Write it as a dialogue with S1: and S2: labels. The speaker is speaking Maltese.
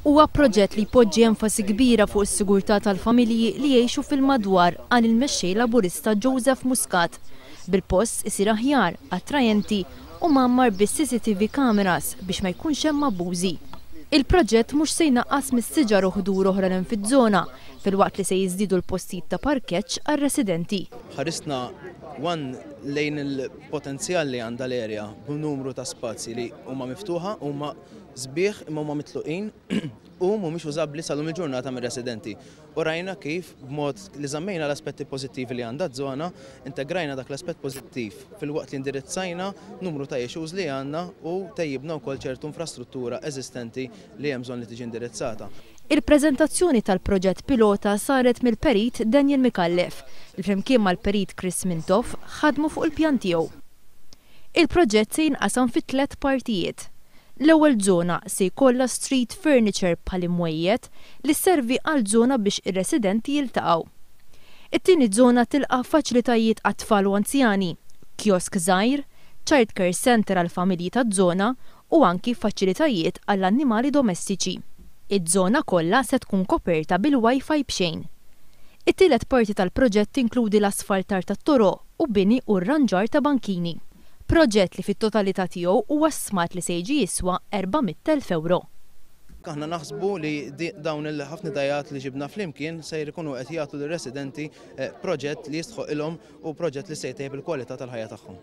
S1: Huwa proġett li jpoġġi enfasi kbira fuq is-sigurtà tal-familji li jgħixu fil-madwar għal il-Mexxej Laburista Joseph Muscat. Bil-post isir aħjar, attrajenti u mammar bis-CCTV cameras biex ma jkunx hemm abbużi. Il-proġett mhux se jnaqqas mis-siġar u ħdur oħra hemm fiż-żona filwaqt li se jiżdiedu l-postijiet ta' parkeġġ għar-residenti.
S2: Ħarisna lejn il-potenzjal li għandha l-erja b'numru ta' spazji li huma miftuħa, huma sbieħ imma huma mitluqin u mhumiex użabbli salum il-ġurnata mir-residenti. U rajna kif b'mod li żammejna l-aspetti pożittivi li għandha żona, integrajna dak l-aspett pożittiv filwaqt li indirizzajna numru ta' issues li għandna u tejjibna wkoll ċertu infrastruttura eżistenti li hemm bżonn li tiġi indirizzata.
S1: Il-preżentazzjoni tal-proġett pilota saret mill-Perit Daniel Mikallef, li flimkien mal-Perit Chris Mintoff ħadmu fuq il-pjan tiegħu. Il-proġett se jinqasam fi 3 partijiet. L-ewwel żona se jkollha street furniture bħal imwejjed li sservi għal żona biex ir-residenti jiltaqgħu. It-tieni żona tilqa' faċilitajiet għat-tfal u anzjani, kiosk żgħir, childcare center għall familji taż-żona u anki faċilitajiet għall-annimali domestiċi. Iż-żona kollha se tkun koperta bil-Wi-Fi b'xejn. It-tielet parti tal-proġett tinkludi l-asfaltar tat-toroq u bini u rranġar ta' bankini. Proġett li fit-totalità tiegħu huwa smat li se jiġi jiswa 400,000 euro.
S2: Aħna naħsbu li dawn il-ħafna dajat li ġibna flimkien se jkunu qed jagħtu lir-residenti proġett li jistħoq ilhom u proġett li se jtejjeb il-kwalità tal-ħajja tagħhom.